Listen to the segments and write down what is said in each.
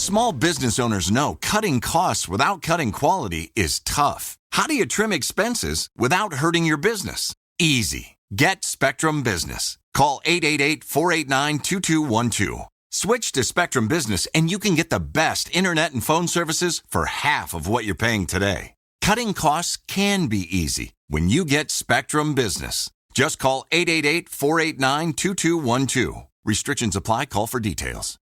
Small business owners know cutting costs without cutting quality is tough. How do you trim expenses without hurting your business? Easy. Get Spectrum Business. Call 888-489-2212. Switch to Spectrum Business and you can get the best internet and phone services for half of what you're paying today. Cutting costs can be easy when you get Spectrum Business. Just call 888-489-2212. Restrictions apply. Call for details.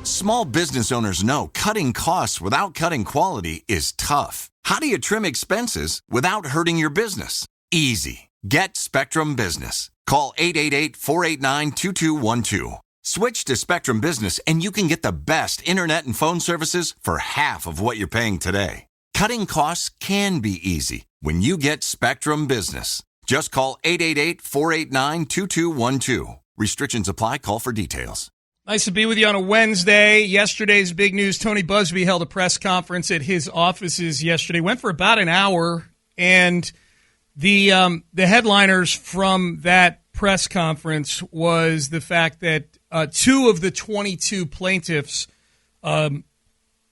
Small business owners know cutting costs without cutting quality is tough. How do you trim expenses without hurting your business? Easy. Get Spectrum Business. Call 888-489-2212. Switch to Spectrum Business and you can get the best internet and phone services for half of what you're paying today. Cutting costs can be easy when you get Spectrum Business. Just call 888-489-2212. Restrictions apply. Call for details. Nice to be with you on a Wednesday. Yesterday's big news, Tony Busby held a press conference at his offices yesterday. Went for about an hour, and the headliners from that press conference was the fact that 2 of the 22 plaintiffs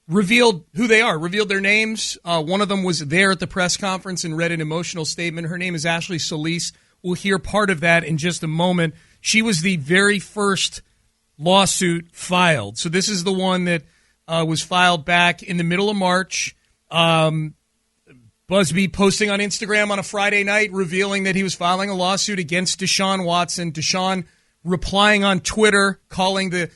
revealed who they are, revealed their names. One of them was there at the press conference and read an emotional statement. Her name is Ashley Solis. We'll hear part of that in just a moment. She was the very first lawsuit filed. So this is the one that was filed back in the middle of March. Busby posting on Instagram on a Friday night revealing that he was filing a lawsuit against Deshaun Watson. Deshaun replying on Twitter, calling the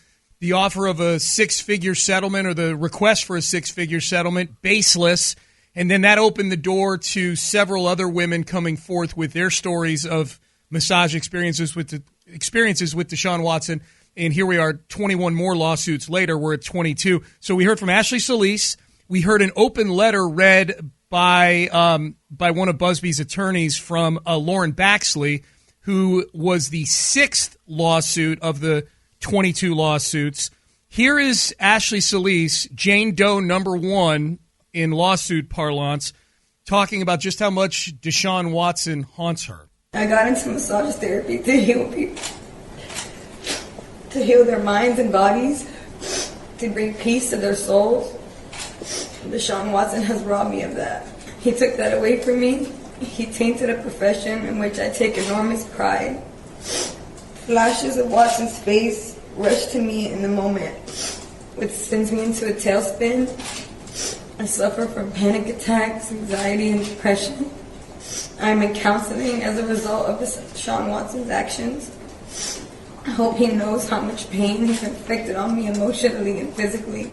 offer of a 6-figure settlement or the request for a 6-figure settlement baseless. And then that opened the door to several other women coming forth with their stories of massage experiences with Deshaun Watson. And here we are, 21 more lawsuits later. We're at 22. So we heard from Ashley Solis. We heard an open letter read by one of Busby's attorneys from Lauren Baxley, who was the 6th lawsuit of the 22 lawsuits. Here is Ashley Solis, Jane Doe number 1 in lawsuit parlance, talking about just how much Deshaun Watson haunts her. I got into massage therapy to heal people. To heal their minds and bodies, to bring peace to their souls. Deshaun Watson has robbed me of that. He took that away from me. He tainted a profession in which I take enormous pride. Flashes of Watson's face rush to me in the moment, which sends me into a tailspin. I suffer from panic attacks, anxiety, and depression. I am in counseling as a result of Deshaun Watson's actions. I hope he knows how much pain he's inflicted on me emotionally and physically.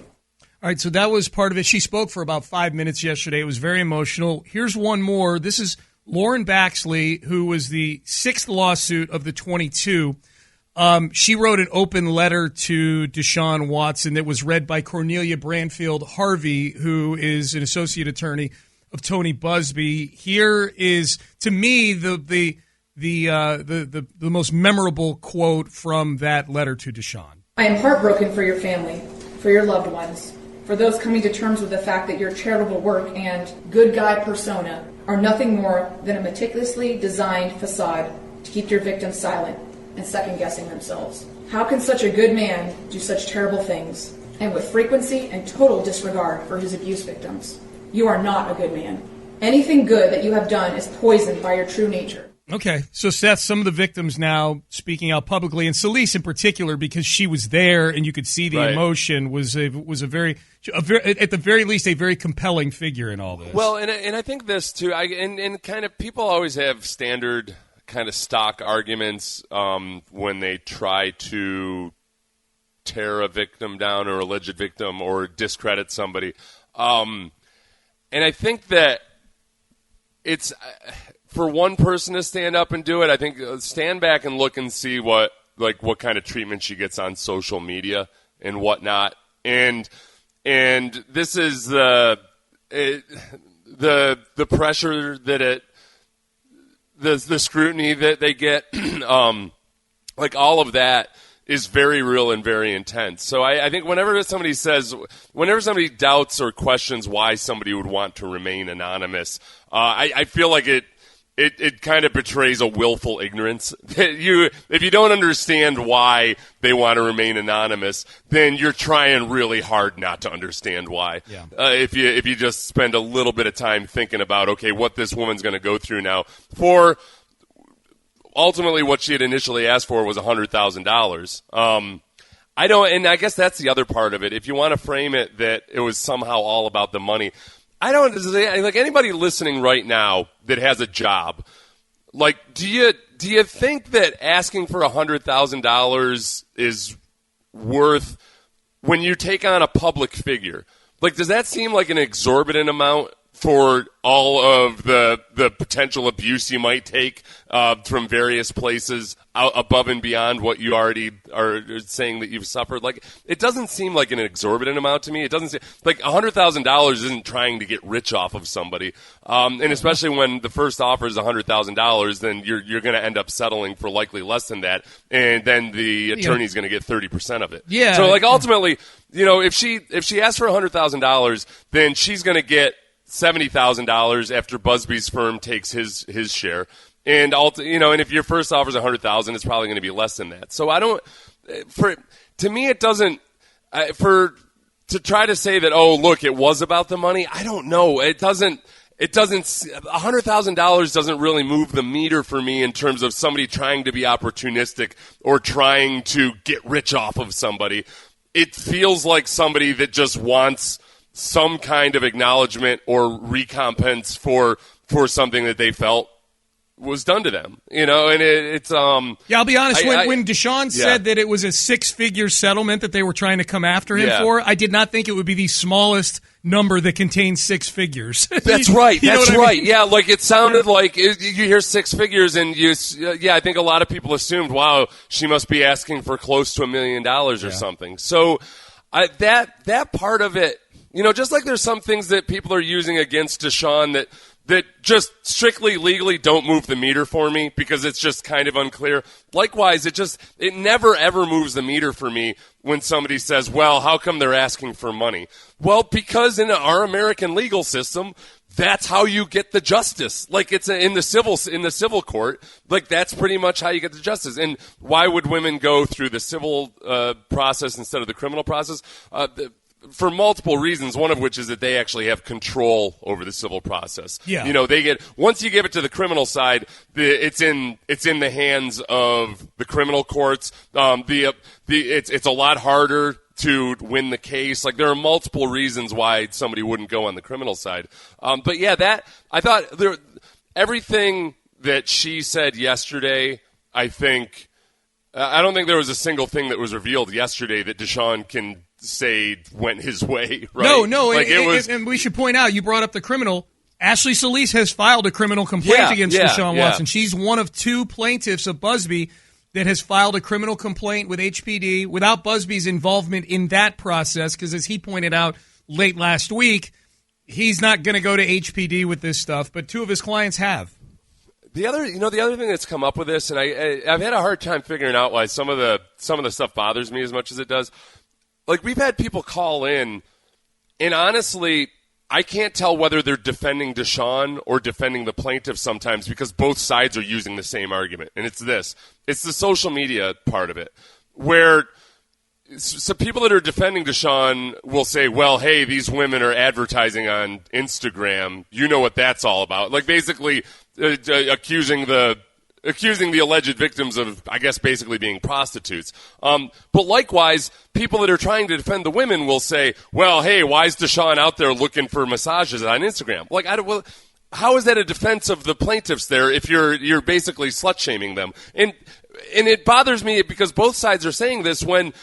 All right, so that was part of it. She spoke for about 5 minutes yesterday. It was very emotional. Here's one more. This is Lauren Baxley, who was the 6th lawsuit of the 22. She wrote an open letter to Deshaun Watson that was read by Cornelia Branfield Harvey, who is an associate attorney of Tony Busby. Here is, to me, the most memorable quote from that letter to Deshaun. I am heartbroken for your family, for your loved ones, for those coming to terms with the fact that your charitable work and good guy persona are nothing more than a meticulously designed facade to keep your victims silent and second-guessing themselves. How can such a good man do such terrible things, and with frequency and total disregard for his abuse victims? You are not a good man. Anything good that you have done is poisoned by your true nature. Okay, so Seth, some of the victims now speaking out publicly, and Solis in particular, because she was there and you could see the emotion, was a very, at the very least, a very compelling figure in all this. Well, and I think this too, and kind of people always have standard kind of stock arguments when they try to tear a victim down or alleged victim or discredit somebody, and I think that it's. For one person to stand up and do it, I think stand back and look and see what kind of treatment she gets on social media and whatnot. And this is the pressure that the scrutiny that they get, like all of that is very real and very intense. So I think whenever somebody doubts or questions why somebody would want to remain anonymous, I feel like it it kind of betrays a willful ignorance. If you don't understand why they want to remain anonymous, then you're trying really hard not to understand why. Yeah. If you just spend a little bit of time thinking about, okay, what this woman's going to go through now for ultimately what she had initially asked for was $100,000. And I guess that's the other part of it. If you want to frame it that it was somehow all about the money, I don't, like, anybody listening right now that has a job, like, do you think that asking for $100,000 is worth when you take on a public figure? Like, does that seem like an exorbitant amount for all of the potential abuse you might take from various places out above and beyond what you already are saying that you've suffered? Like, it doesn't seem like an exorbitant amount to me. It doesn't seem like $100,000 isn't trying to get rich off of somebody, and especially when the first offer is $100,000, then you're going to end up settling for likely less than that, and then the attorney's going to get 30% of it. Yeah. So, like, ultimately, if she asks for $100,000, then she's going to get $70,000 after Busby's firm takes his share, and and if your first offer is $100,000, it's probably going to be less than that. So to me, it doesn't to try to say that, oh, look, it was about the money. I don't know. It doesn't. $100,000 doesn't really move the meter for me in terms of somebody trying to be opportunistic or trying to get rich off of somebody. It feels like somebody that just wants some kind of acknowledgement or recompense for something that they felt was done to them, and it's I'll be honest, when Deshaun said that it was a six-figure settlement that they were trying to come after him for, I did not think it would be the smallest number that contains six figures. That's right. That's right. I mean? Yeah, like it sounded like you hear six figures, and I think a lot of people assumed, wow, she must be asking for close to $1 million or something. So that part of it. Just like there's some things that people are using against Deshaun that just strictly legally don't move the meter for me because it's just kind of unclear. Likewise, it never ever moves the meter for me when somebody says, well, how come they're asking for money? Well, because in our American legal system, that's how you get the justice. Like, it's in the civil court. Like, that's pretty much how you get the justice. And why would women go through the civil process instead of the criminal process? For multiple reasons, one of which is that they actually have control over the civil process. Yeah. They get, once you give it to the criminal side, it's in the hands of the criminal courts. It's a lot harder to win the case. Like, there are multiple reasons why somebody wouldn't go on the criminal side. But yeah, that I thought everything that she said yesterday, I don't think there was a single thing that was revealed yesterday that Deshaun can say went his way, right? No, like and we should point out, you brought up the criminal. Ashley Solis has filed a criminal complaint against Deshaun Watson. She's one of two plaintiffs of Busby that has filed a criminal complaint with HPD without Busby's involvement in that process, because as he pointed out late last week, he's not going to go to HPD with this stuff, but two of his clients have. The other thing that's come up with this, and I've had a hard time figuring out why some of the stuff bothers me as much as it does. Like, we've had people call in, and honestly, I can't tell whether they're defending Deshaun or defending the plaintiff sometimes because both sides are using the same argument. And it's this. It's the social media part of it, where so people that are defending Deshaun will say, well, hey, these women are advertising on Instagram. You know what that's all about. Like, basically accusing the alleged victims of, I guess, basically being prostitutes. But likewise, people that are trying to defend the women will say, well, hey, why is Deshaun out there looking for massages on Instagram? Like, how is that a defense of the plaintiffs there if you're basically slut-shaming them? And it bothers me because both sides are saying this when,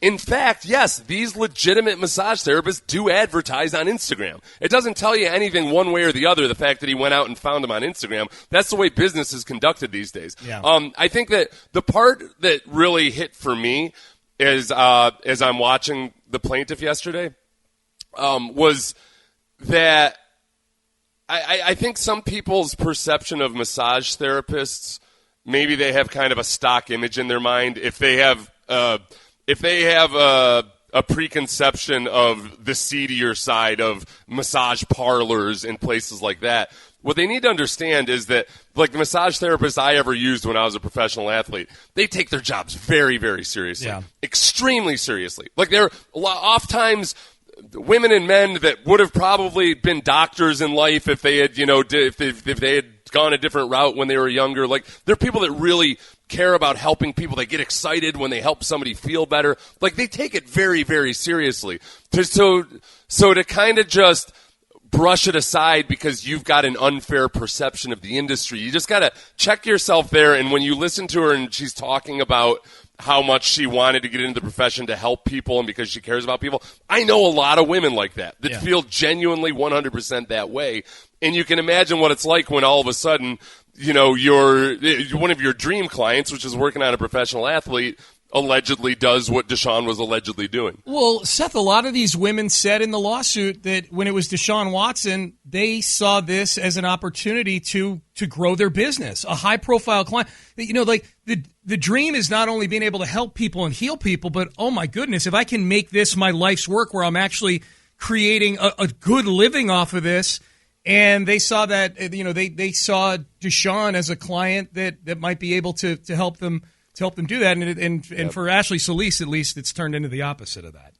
in fact, yes, these legitimate massage therapists do advertise on Instagram. It doesn't tell you anything one way or the other, the fact that he went out and found them on Instagram. That's the way business is conducted these days. Yeah. I think that the part that really hit for me is, as I'm watching the plaintiff yesterday, was that I think some people's perception of massage therapists, maybe they have kind of a stock image in their mind. If they have a preconception of the seedier side of massage parlors and places like that, What they need to understand is that, like the massage therapists I ever used when I was a professional athlete, they take their jobs very, very seriously, extremely seriously. Like they're oftentimes women and men that would have probably been doctors in life if they had, if they had gone a different route when they were younger. Like they're people that really care about helping people. They get excited when they help somebody feel better. Like they take it very, very seriously. So to kind of just brush it aside because you've got an unfair perception of the industry, you just got to check yourself there. And when you listen to her and she's talking about how much she wanted to get into the profession to help people and because she cares about people, I know a lot of women like that feel genuinely 100% that way. And you can imagine what it's like when all of a sudden, one of your dream clients, which is working on a professional athlete, allegedly does what Deshaun was allegedly doing. Well, Seth, a lot of these women said in the lawsuit that when it was Deshaun Watson, they saw this as an opportunity to grow their business, a high-profile client. Like the dream is not only being able to help people and heal people, but, oh, my goodness, if I can make this my life's work where I'm actually creating a good living off of this. And they saw that, they saw Deshaun as a client that might be able to help them do that. And for Ashley Solis, at least, it's turned into the opposite of that.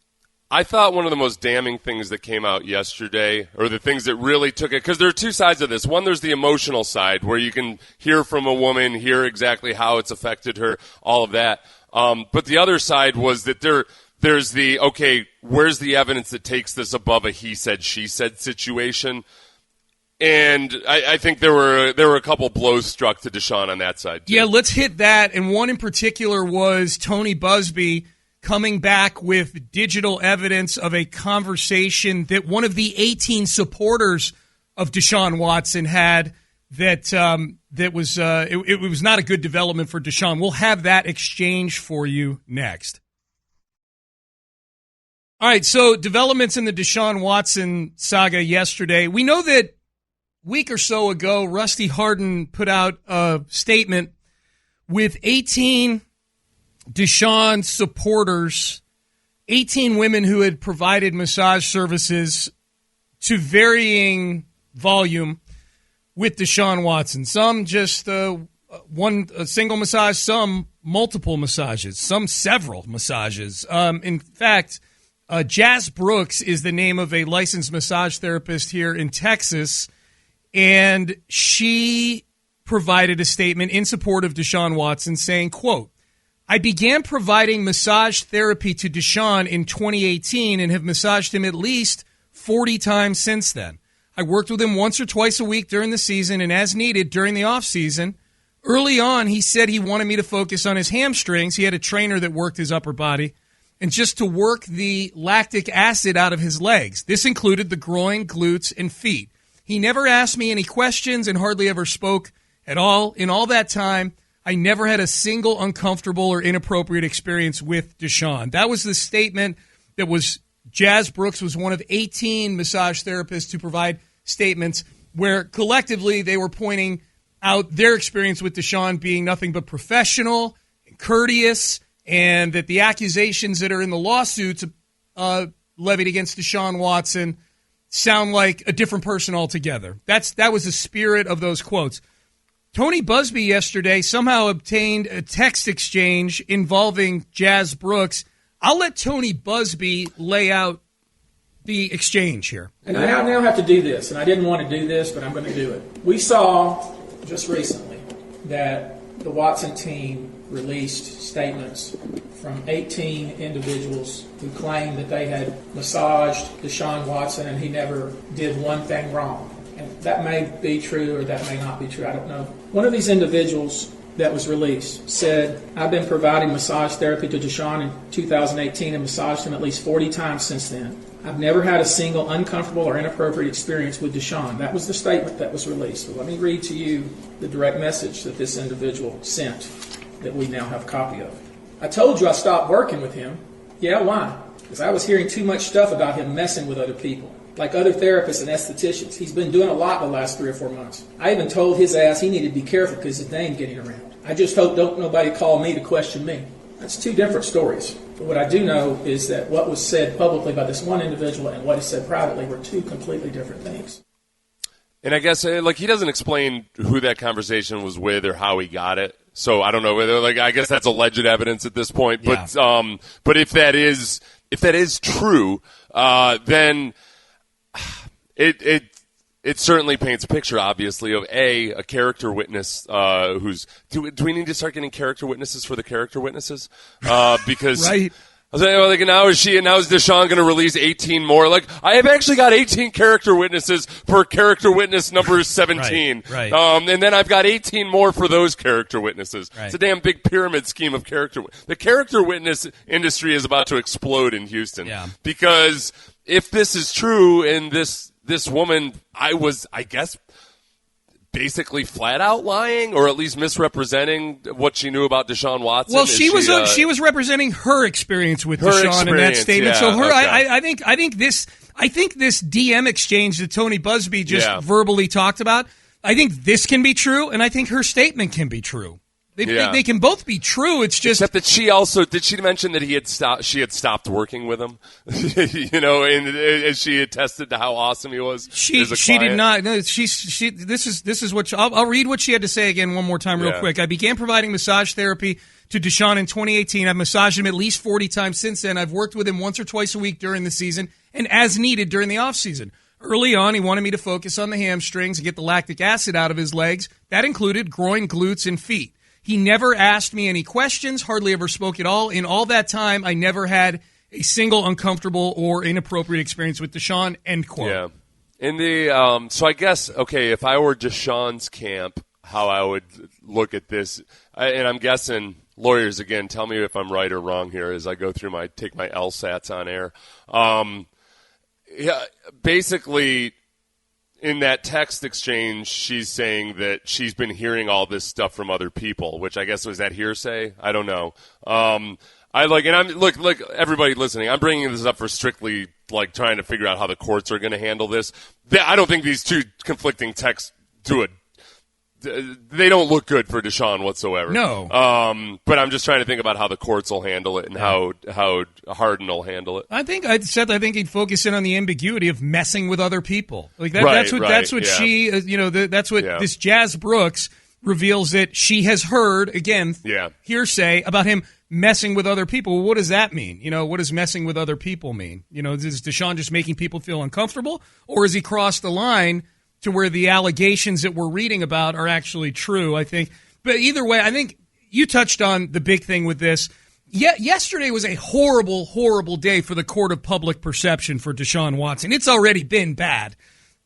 I thought one of the most damning things that came out yesterday, or the things that really took it, because there are two sides of this. One, there's the emotional side, where you can hear from a woman, hear exactly how it's affected her, all of that. But the other side was that there's the, okay, where's the evidence that takes this above a he said, she said situation? And I think there were a couple blows struck to Deshaun on that side, too. Yeah, let's hit that. And one in particular was Tony Busby coming back with digital evidence of a conversation that one of the 18 supporters of Deshaun Watson had that was it was not a good development for Deshaun. We'll have that exchange for you next. All right, so developments in the Deshaun Watson saga yesterday. We know that week or so ago, Rusty Hardin put out a statement with 18 Deshaun supporters, 18 women who had provided massage services to varying volume with Deshaun Watson. Some just a single massage, some multiple massages, some several massages. In fact, Jazz Brooks is the name of a licensed massage therapist here in Texas. And she provided a statement in support of Deshaun Watson saying, quote, I began providing massage therapy to Deshaun in 2018 and have massaged him at least 40 times since then. I worked with him once or twice a week during the season and as needed during the off season. Early on, he said he wanted me to focus on his hamstrings. He had a trainer that worked his upper body and just to work the lactic acid out of his legs. This included the groin, glutes, and feet. He never asked me any questions and hardly ever spoke at all. In all that time, I never had a single uncomfortable or inappropriate experience with Deshaun. That was the statement that was Jazz Brooks was one of 18 massage therapists to provide statements where collectively they were pointing out their experience with Deshaun being nothing but professional and courteous, and that the accusations that are in the lawsuits levied against Deshaun Watson sound like a different person altogether. That was the spirit of those quotes. Tony Busby yesterday somehow obtained a text exchange involving Jazz Brooks. I'll let Tony Busby lay out the exchange here. And I now have to do this, and I didn't want to do this, but I'm going to do it. We saw just recently that the Watson team released statements from 18 individuals who claimed that they had massaged Deshaun Watson and he never did one thing wrong. And that may be true or that may not be true, I don't know. One of these individuals that was released said, I've been providing massage therapy to Deshaun in 2018 and massaged him at least 40 times since then. I've never had a single uncomfortable or inappropriate experience with Deshaun. That was the statement that was released. So let me read to you the direct message that this individual sent that we now have a copy of. I told you I stopped working with him. Yeah, why? Because I was hearing too much stuff about him messing with other people, like other therapists and estheticians. He's been doing a lot the last 3 or 4 months. I even told his ass he needed to be careful because his name getting around. I just hope don't nobody call me to question me. That's 2 different stories. But what I do know is that what was said publicly by this one individual and what is said privately were 2 completely different things. And I guess he doesn't explain who that conversation was with or how he got it. So I don't know whether I guess that's alleged evidence at this point. Yeah. But if that is true, then it certainly paints a picture, obviously, of a character witness who's. Do we need to start getting character witnesses for the character witnesses? Because right. I was like, now is Deshaun going to release 18 more? Like, I have actually got 18 character witnesses for character witness number 17. Right. And then I've got 18 more for those character witnesses. Right. It's a damn big pyramid scheme of character. The character witness industry is about to explode in Houston. Yeah. Because if this is true and this woman, I guess, basically flat out lying, or at least misrepresenting what she knew about Deshaun Watson. Well, she was representing her experience with Deshaun in that statement. Yeah, so her, okay. I think this DM exchange that Tony Busby just verbally talked about, I think this can be true, and I think her statement can be true. They can both be true. It's just except that she also did she mention that she had stopped working with him, and she attested to how awesome he was. She did not. No, this is what I'll read what she had to say again one more time real quick. I began providing massage therapy to Deshaun in 2018. I've massaged him at least 40 times since then. I've worked with him once or twice a week during the season and as needed during the off season. Early on, he wanted me to focus on the hamstrings and get the lactic acid out of his legs. That included groin, glutes, and feet. He never asked me any questions, hardly ever spoke at all. In all that time, I never had a single uncomfortable or inappropriate experience with Deshaun, end quote. Yeah. In the so I guess, okay, if I were Deshaun's camp, how I would look at this, and I'm guessing, lawyers, again, tell me if I'm right or wrong here as I go through take my LSATs on air. Basically, in that text exchange, she's saying that she's been hearing all this stuff from other people, which I guess was that hearsay. I don't know. Look, everybody listening, I'm bringing this up for strictly trying to figure out how the courts are going to handle this. I don't think these two conflicting texts they don't look good for Deshaun whatsoever. No. But I'm just trying to think about how the courts will handle it and how Harden will handle it. I think he'd focus in on the ambiguity of messing with other people. That's what she, that's what this Jazz Brooks reveals that she has heard, again, hearsay about him messing with other people. Well, what does that mean? What does messing with other people mean? Is Deshaun just making people feel uncomfortable, or has he crossed the line to where the allegations that we're reading about are actually true, I think. But either way, I think you touched on the big thing with this. Yesterday was a horrible, horrible day for the court of public perception for Deshaun Watson. It's already been bad,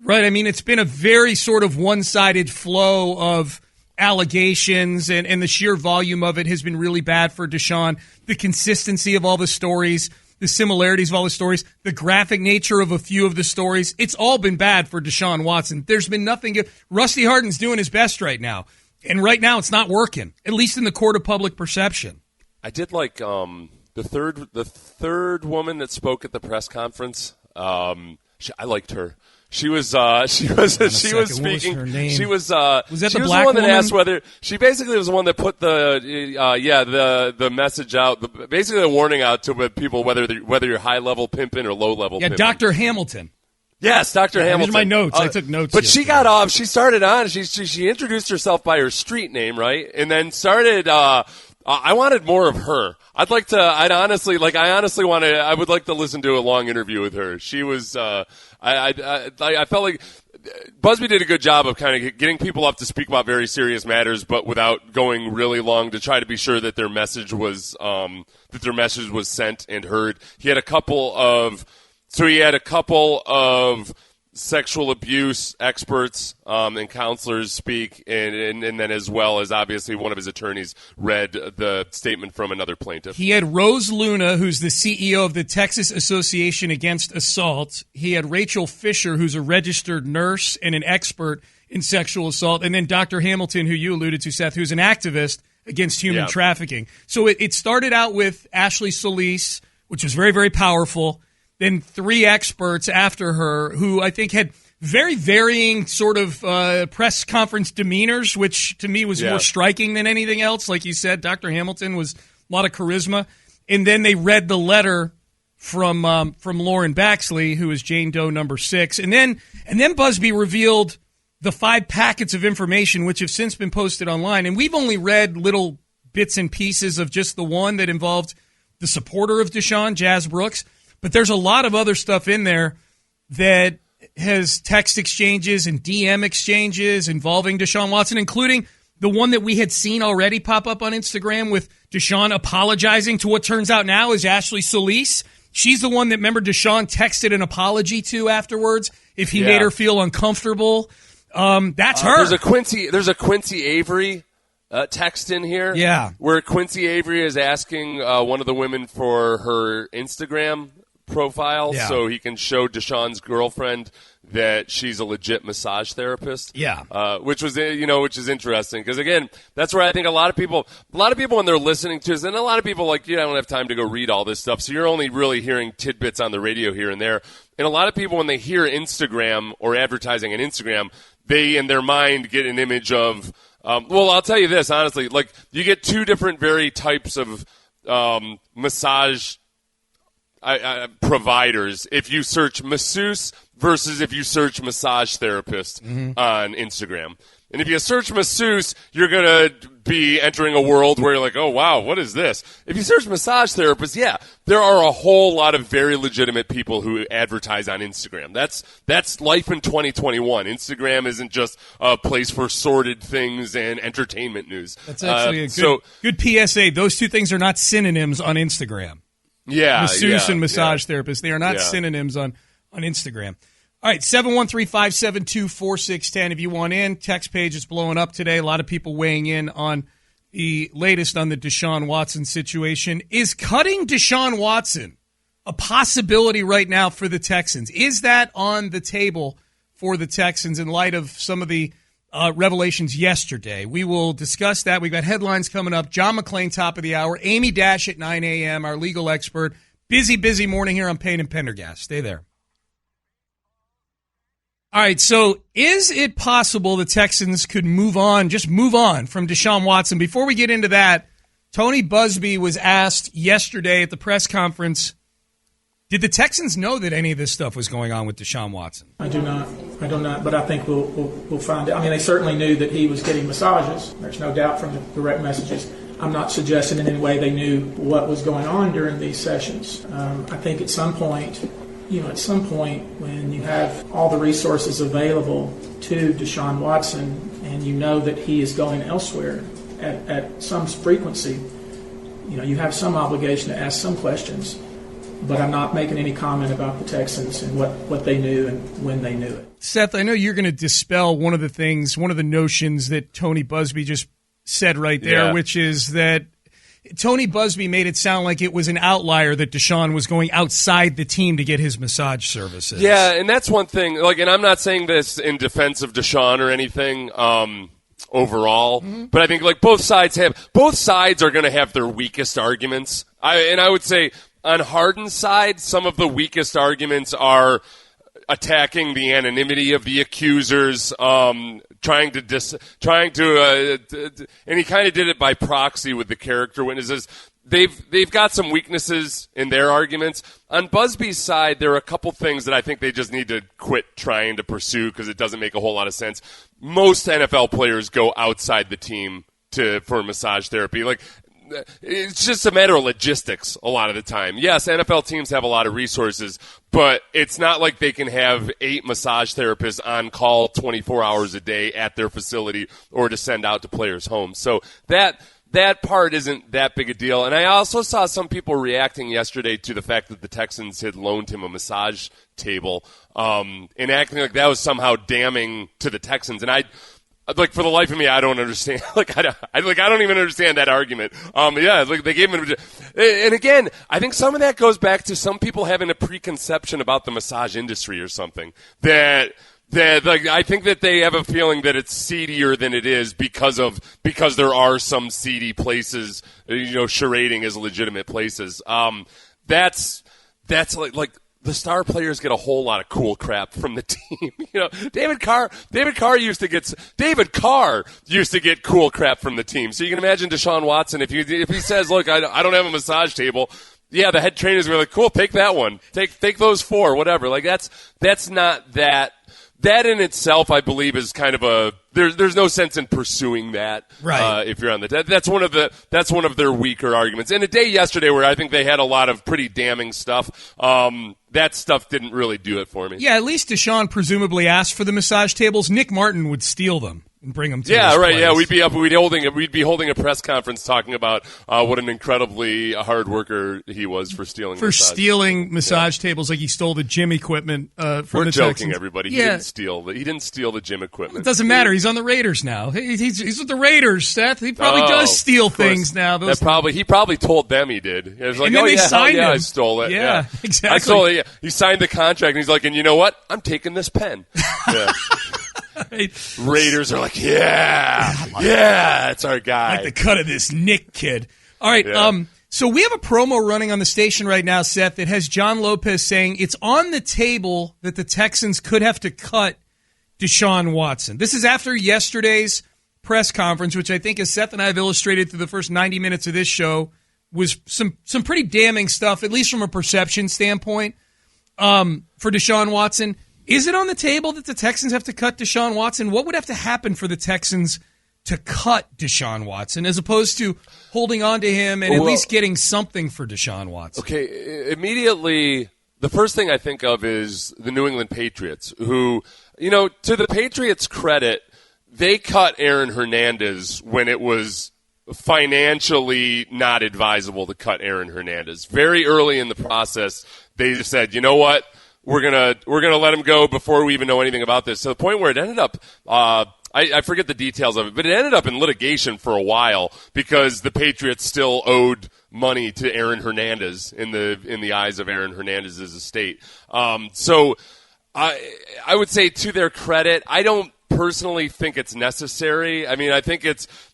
right? I mean, it's been a very sort of one-sided flow of allegations, and the sheer volume of it has been really bad for Deshaun. The consistency of all the stories, the similarities of all the stories, the graphic nature of a few of the stories, it's all been bad for Deshaun Watson. There's been nothing good. Rusty Harden's doing his best right now, and right now it's not working, at least in the court of public perception. I did like the third woman that spoke at the press conference. I liked her. She was speaking. What was her name? She was that she the was black the one that woman? asked whether she basically was the one that put the message out, basically the warning out to people whether you're high level pimping or low level. Yeah, pimping. Dr. Hamilton. Yes, Dr. Hamilton. These are my notes. I took notes. But she got off. She started on. She introduced herself by her street name, right, and then started. I wanted more of her. I would like to listen to a long interview with her. She was. I felt like Busby did a good job of kind of getting people up to speak about very serious matters, but without going really long to try to be sure that their message was sent and heard. He had a couple of sexual abuse experts and counselors speak, and then as well as obviously one of his attorneys read the statement from another plaintiff. He had Rose Luna, who's the CEO of the Texas Association Against Assault. He had Rachel Fisher, who's a registered nurse and an expert in sexual assault, and then Dr. Hamilton, who you alluded to, Seth, who's an activist against human trafficking. So it started out with Ashley Solis, which was very, very powerful. Then three experts after her who I think had very varying sort of press conference demeanors, which to me was more striking than anything else. Like you said, Dr. Hamilton was a lot of charisma. And then they read the letter from Lauren Baxley, who is Jane Doe number 6. And then Busby revealed the 5 packets of information, which have since been posted online. And we've only read little bits and pieces of just the one that involved the supporter of Deshaun, Jazz Brooks. But there's a lot of other stuff in there that has text exchanges and DM exchanges involving Deshaun Watson, including the one that we had seen already pop up on Instagram with Deshaun apologizing to what turns out now is Ashley Solis. She's the one that, remember, Deshaun texted an apology to afterwards if he made her feel uncomfortable. That's her. There's a Quincy Avery text in here. Yeah. Where Quincy Avery is asking one of the women for her Instagram profile so he can show Deshaun's girlfriend that she's a legit massage therapist. Yeah. Which is interesting because, again, that's where I think a lot of people when they're listening to us, and a lot of people don't have time to go read all this stuff, so you're only really hearing tidbits on the radio here and there. And a lot of people, when they hear Instagram or advertising on Instagram, they, in their mind, get an image of, I'll tell you this, honestly, you get 2 different very types of massage providers if you search masseuse versus if you search massage therapist on Instagram. And if you search masseuse, you're going to be entering a world where you're like, oh, wow, what is this? If you search massage therapist, there are a whole lot of very legitimate people who advertise on Instagram. That's life in 2021. Instagram isn't just a place for sordid things and entertainment news. That's actually a good PSA. Those 2 things are not synonyms on Instagram. Masseuse and massage therapist. They are not synonyms on Instagram. All right, 713-572-4610. If you want in, text page is blowing up today. A lot of people weighing in on the latest on the Deshaun Watson situation. Is cutting Deshaun Watson a possibility right now for the Texans? Is that on the table for the Texans in light of some of the revelations yesterday? We will discuss that. We've got headlines coming up. John McClain, top of the hour. Amy Dash at 9 a.m., our legal expert. Busy morning here on Payne and Pendergast. Stay there. All right, so is it possible the Texans could move on from Deshaun Watson? Before we get into that, Tony Busby was asked yesterday at the press conference, did the Texans know that any of this stuff was going on with Deshaun Watson? I do not, but I think we'll find out. I mean, they certainly knew that he was getting massages. There's no doubt from the direct messages. I'm not suggesting in any way they knew what was going on during these sessions. I think at some point when you have all the resources available to Deshaun Watson and you know that he is going elsewhere at some frequency, you have some obligation to ask some questions. But I'm not making any comment about the Texans and what they knew and when they knew it. Seth, I know you're going to dispel one of the notions that Tony Busby just said right there, which is that Tony Busby made it sound like it was an outlier that Deshaun was going outside the team to get his massage services. Yeah, and that's one thing. And I'm not saying this in defense of Deshaun or anything overall, but I think both sides are going to have their weakest arguments. I would say on Harden's side, some of the weakest arguments are attacking the anonymity of the accusers, and he kind of did it by proxy with the character witnesses. They've got some weaknesses in their arguments. On Busby's side, there are a couple things that I think they just need to quit trying to pursue because it doesn't make a whole lot of sense. Most NFL players go outside the team for massage therapy. It's just a matter of logistics a lot of the time. Yes, NFL teams have a lot of resources, but it's not like they can have 8 massage therapists on call 24 hours a day at their facility or to send out to players' homes. So that part isn't that big a deal. And I also saw some people reacting yesterday to the fact that the Texans had loaned him a massage table and acting like that was somehow damning to the Texans. And for the life of me, I don't understand. I don't even understand that argument. They gave him, and again, I think some of that goes back to some people having a preconception about the massage industry or something. I think that they have a feeling that it's seedier than it is because there are some seedy places, charading as legitimate places. That's the star players get a whole lot of cool crap from the team. David Carr used to get cool crap from the team. So you can imagine Deshaun Watson if he says, "Look, I don't have a massage table." Yeah, the head trainers were like, cool, take that one. Take those 4, whatever. Like, that's not that. That in itself, I believe, is kind of a there's no sense in pursuing that. Right. If you're on that's one of their weaker arguments. And a day yesterday where I think they had a lot of pretty damning stuff. That stuff didn't really do it for me. Yeah, at least Deshaun presumably asked for the massage tables. Nick Martin would steal them and bring them to his right. place. Yeah, we'd be holding a press conference talking about what an incredibly hard worker he was for stealing massage tables, like he stole the gym equipment from We're the joking, Texans. everybody. Yeah. He didn't steal the gym equipment. It doesn't matter. He's on the Raiders now. He's with the Raiders, Seth. He probably does steal things now. He probably told them he did. It was like, and then they signed him. I stole it. Yeah, exactly. I stole it. Yeah. He signed the contract, and he's like, and you know what? I'm taking this pen. Yeah. Raiders are like, it's our guy. I like the cut of this Nick kid. All right, so we have a promo running on the station right now, Seth, that has John Lopez saying it's on the table that the Texans could have to cut Deshaun Watson. This is after yesterday's press conference, which I think, as Seth and I have illustrated through the first 90 minutes of this show, was some pretty damning stuff, at least from a perception standpoint, for Deshaun Watson. Is it on the table that the Texans have to cut Deshaun Watson? What would have to happen for the Texans to cut Deshaun Watson as opposed to holding on to him and at least getting something for Deshaun Watson? Okay, immediately, the first thing I think of is the New England Patriots, who, to the Patriots' credit, they cut Aaron Hernandez when it was financially not advisable to cut Aaron Hernandez. Very early in the process, they just said, you know what? We're gonna let him go before we even know anything about this. To the point where it ended up, I forget the details of it, but it ended up in litigation for a while because the Patriots still owed money to Aaron Hernandez in the eyes of Aaron Hernandez's estate. So I would say, to their credit, I don't personally think it's necessary. I mean, I think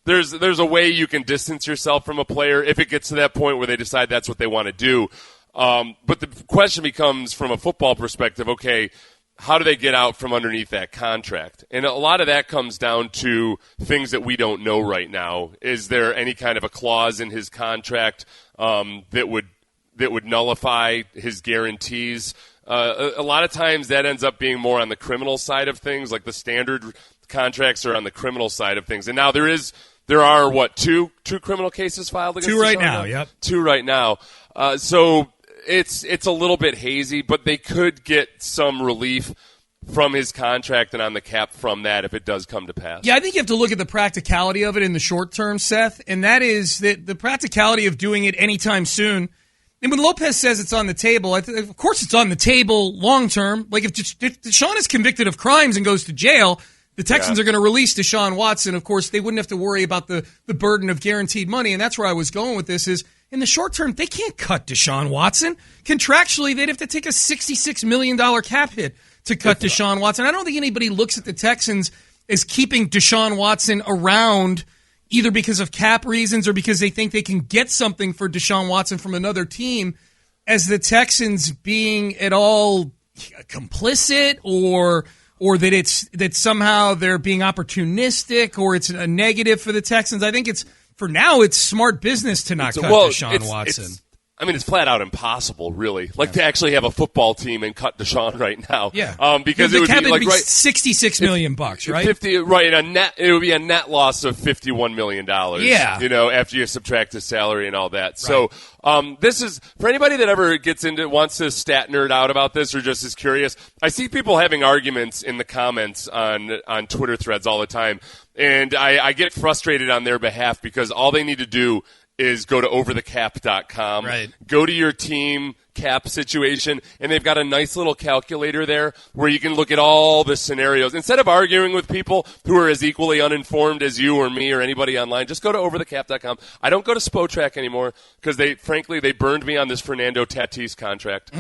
there's a way you can distance yourself from a player if it gets to that point where they decide that's what they want to do. But the question becomes, from a football perspective, okay, how do they get out from underneath that contract? And a lot of that comes down to things that we don't know right now. Is there any kind of a clause in his contract that would nullify his guarantees? A lot of times that ends up being more on the criminal side of things, like the standard contracts are on the criminal side of things. And now there are two criminal cases filed against 2 right Deshaun now, yep. 2 right now. So it's a little bit hazy, but they could get some relief from his contract and on the cap from that if it does come to pass. Yeah, I think you have to look at the practicality of it in the short term, Seth, and that is that the practicality of doing it anytime soon. And when Lopez says it's on the table, of course it's on the table long term. Like if Deshaun is convicted of crimes and goes to jail, the Texans are going to release Deshaun Watson. Of course, they wouldn't have to worry about the burden of guaranteed money, and that's where I was going with this is, in the short term, they can't cut Deshaun Watson. Contractually, they'd have to take a $66 million cap hit to cut Deshaun Watson. I don't think anybody looks at the Texans as keeping Deshaun Watson around either because of cap reasons or because they think they can get something for Deshaun Watson from another team as the Texans being at all complicit or that somehow they're being opportunistic or it's a negative for the Texans. I think for now, it's smart business to not cut Deshaun Watson. It's flat out impossible, really. To actually have a football team and cut Deshaun right now. Yeah. Because it would be like $66 million, right? 50, right. It would be a net loss of $51 million. Yeah. After you subtract his salary and all that. Right. So, this is for anybody that ever wants to stat nerd out about this or just is curious. I see people having arguments in the comments on Twitter threads all the time. And I get frustrated on their behalf because all they need to do is go to overthecap.com, right. Go to your team cap situation, and they've got a nice little calculator there where you can look at all the scenarios. Instead of arguing with people who are as equally uninformed as you or me or anybody online, just go to overthecap.com. I don't go to Spotrac anymore because they burned me on this Fernando Tatis contract.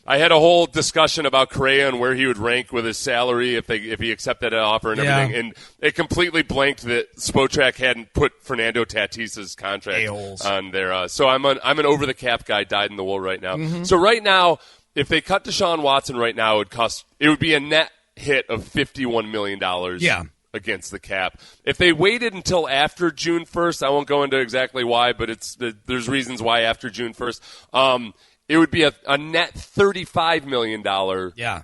I had a whole discussion about Correa and where he would rank with his salary if he accepted an offer and everything, and it completely blanked that Spotrac hadn't put Fernando Tatis's contract on there. So I'm an over the cap guy, dyed in the wool right now. Mm-hmm. So right now, if they cut Deshaun Watson right now, it would be a net hit of $51 million. Yeah. against the cap. If they waited until after June 1st, I won't go into exactly why, but there's reasons why after June 1st. It would be a net $35 million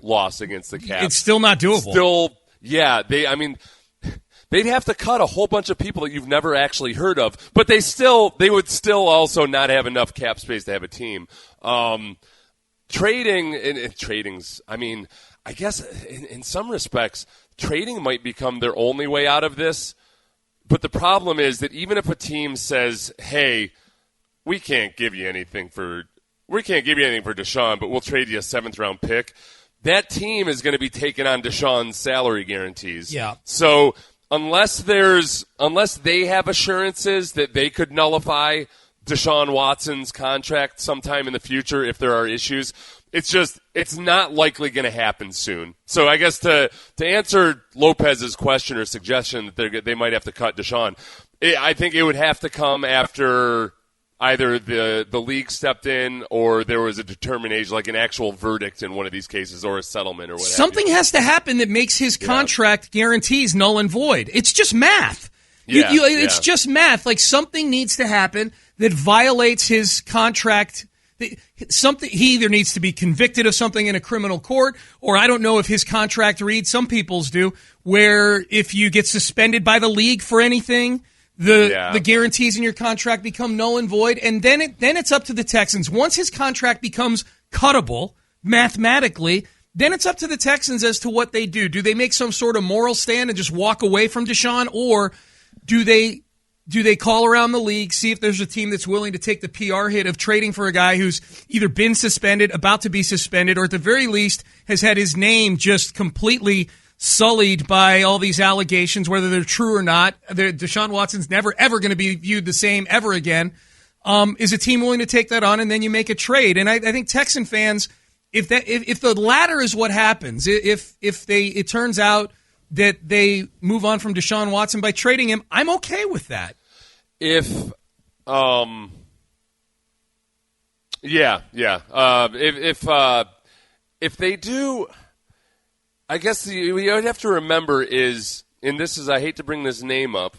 loss against the cap. It's still not doable. They'd have to cut a whole bunch of people that you've never actually heard of, but they would still also not have enough cap space to have a team. Trading's, I guess in some respects, trading might become their only way out of this. But the problem is that even if a team says, hey, we can't give you anything for Deshaun, but we'll trade you a 7th-round pick, that team is going to be taking on Deshaun's salary guarantees. Yeah. So unless they have assurances that they could nullify Deshaun Watson's contract sometime in the future if there are issues, it's not likely going to happen soon. So I guess to answer Lopez's question or suggestion that they might have to cut Deshaun, I think it would have to come after either the league stepped in or there was a determination, like an actual verdict in one of these cases or a settlement or whatever. Something has to happen that makes his contract guarantees null and void. It's just math. It's just math. Like something needs to happen that violates his contract. He either needs to be convicted of something in a criminal court, or I don't know if his contract reads, some people's do, where if you get suspended by the league for anything, the guarantees in your contract become null and void, and then it's up to the Texans. Once his contract becomes cuttable mathematically, then it's up to the Texans as to what they do. Do they make some sort of moral stand and just walk away from Deshaun, or do they call around the league, see if there's a team that's willing to take the PR hit of trading for a guy who's either been suspended, about to be suspended, or at the very least has had his name just completely sullied by all these allegations, whether they're true or not. Deshaun Watson's never, ever going to be viewed the same ever again. Is a team willing to take that on, and then you make a trade? And I think Texan fans, if the latter is what happens, if it turns out that they move on from Deshaun Watson by trading him, I'm okay with that. If they do, I guess what you have to remember is, and this is, I hate to bring this name up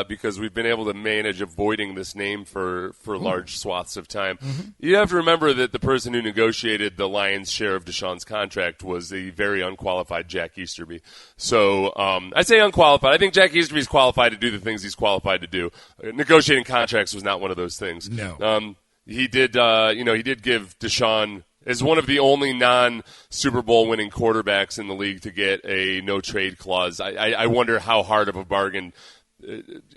because we've been able to manage avoiding this name for large swaths of time. Mm-hmm. You have to remember that the person who negotiated the lion's share of Deshaun's contract was a very unqualified Jack Easterby. So I say unqualified. I think Jack Easterby is qualified to do the things he's qualified to do. Negotiating contracts was not one of those things. No. He did give Deshaun, as one of the only non-Super Bowl winning quarterbacks in the league, to get a no-trade clause. I wonder how hard of a bargain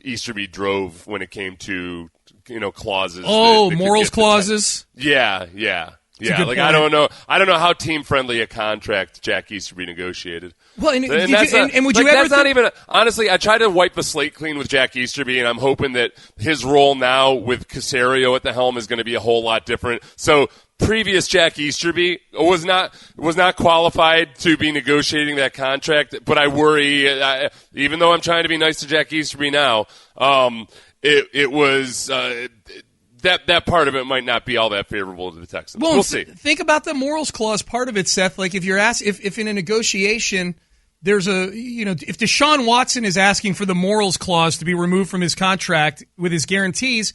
Easterby drove when it came to clauses. Oh, morals clauses. Yeah. Like point. I don't know how team-friendly a contract Jack Easterby negotiated. Well, would you ever? That's not even. Honestly, I try to wipe the slate clean with Jack Easterby, and I'm hoping that his role now with Caserio at the helm is going to be a whole lot different. So previous Jack Easterby was not qualified to be negotiating that contract, but I worry, even though I'm trying to be nice to Jack Easterby now, it was that part of it might not be all that favorable to the Texans. Well, we'll see. Think about the morals clause part of it, Seth. Like if you're if in a negotiation there's if Deshaun Watson is asking for the morals clause to be removed from his contract with his guarantees,